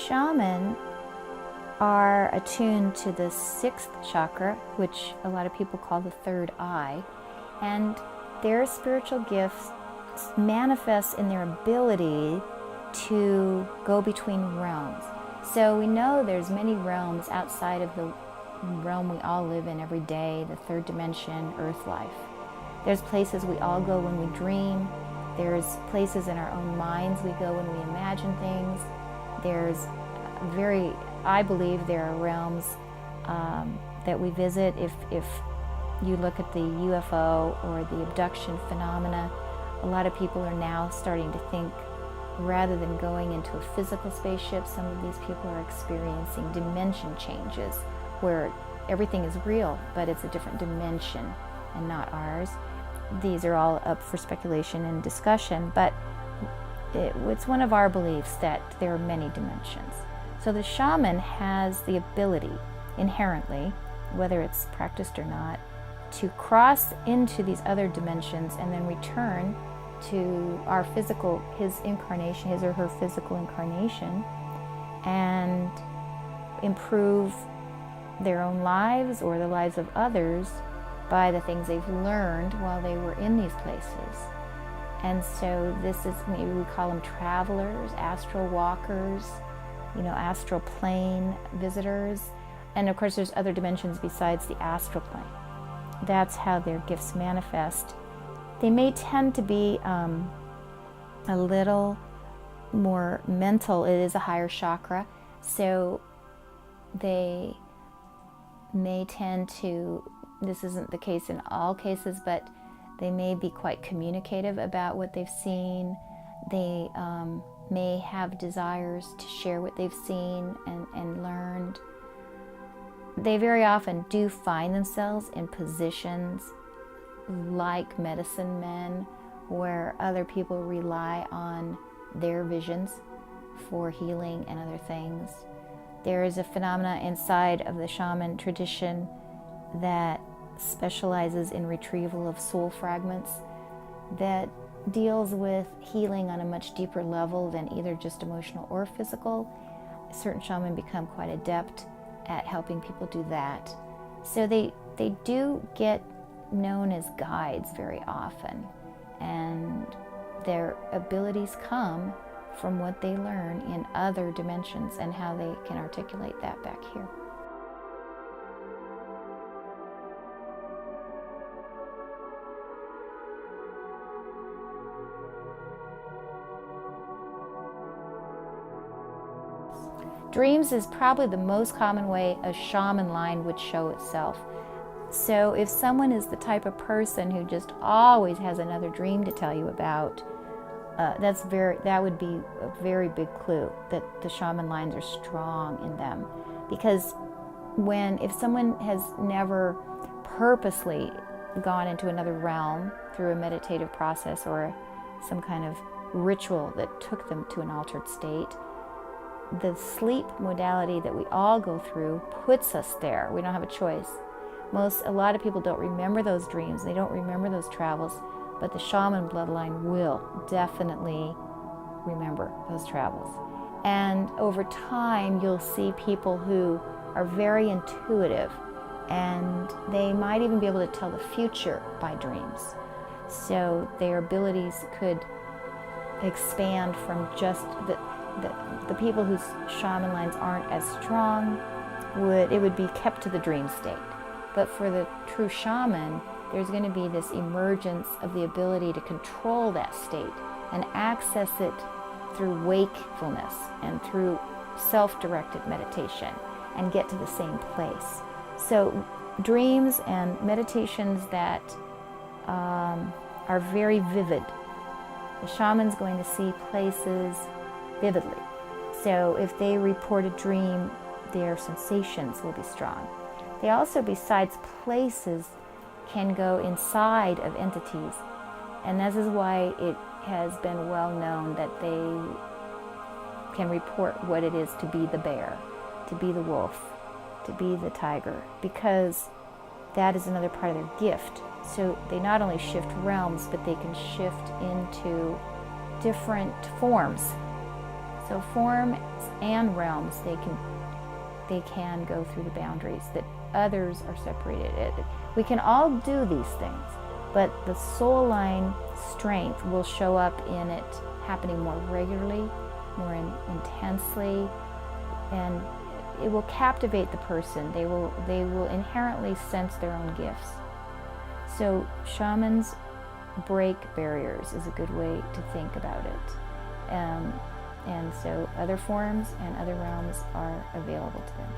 Shaman are attuned to the 6th chakra, which a lot of people call the third eye, and their spiritual gifts manifest in their ability to go between realms. So we know there's many realms outside of the realm we all live in every day, the third dimension, earth life. There's places we all go when we dream. There's places in our own minds we go when we imagine things. I believe there are realms that we visit. If you look at the UFO or the abduction phenomena, a lot of people are now starting to think, rather than going into a physical spaceship, some of these people are experiencing dimension changes where everything is real, but it's a different dimension and not ours. These are all up for speculation and discussion, but it's one of our beliefs that there are many dimensions. So the shaman has the ability, inherently, whether it's practiced or not, to cross into these other dimensions and then return to our physical, his or her physical incarnation, and improve their own lives or the lives of others by the things they've learned while they were in these places. And so this is, maybe we call them travelers, astral walkers, astral plane visitors. And of course there's other dimensions besides the astral plane. That's how their gifts manifest. They may tend to be a little more mental. It is a higher chakra, so they may tend to, this isn't the case in all cases, but they may be quite communicative about what they've seen. They may have desires to share what they've seen and learned. They very often do find themselves in positions like medicine men, where other people rely on their visions for healing and other things. There is a phenomena inside of the shaman tradition that specializes in retrieval of soul fragments that deals with healing on a much deeper level than either just emotional or physical. Certain shamans become quite adept at helping people do that. So they do get known as guides very often, and their abilities come from what they learn in other dimensions and how they can articulate that back here. Dreams is probably the most common way a shaman line would show itself. So if someone is the type of person who just always has another dream to tell you about, that would be a very big clue that the shaman lines are strong in them. Because if someone has never purposely gone into another realm through a meditative process or some kind of ritual that took them to an altered state, the sleep modality that we all go through puts us there. We don't have a choice. A lot of people don't remember those dreams, they don't remember those travels, but the shaman bloodline will definitely remember those travels. And over time, you'll see people who are very intuitive, and they might even be able to tell the future by dreams. So their abilities could expand from just the people whose shaman lines aren't as strong, it would be kept to the dream state. But for the true shaman, there's going to be this emergence of the ability to control that state and access it through wakefulness and through self-directed meditation and get to the same place. So dreams and meditations that are very vivid, the shaman's going to see places vividly. So if they report a dream, their sensations will be strong. They also, besides places, can go inside of entities. And this is why it has been well known that they can report what it is to be the bear, to be the wolf, to be the tiger, because that is another part of their gift. So they not only shift realms, but they can shift into different forms. So forms and realms, they can go through the boundaries that others are separated. We can all do these things, but the soul line strength will show up in it happening more regularly, more intensely, and it will captivate the person. They will inherently sense their own gifts. So shamans break barriers is a good way to think about it. And so other forms and other realms are available to them.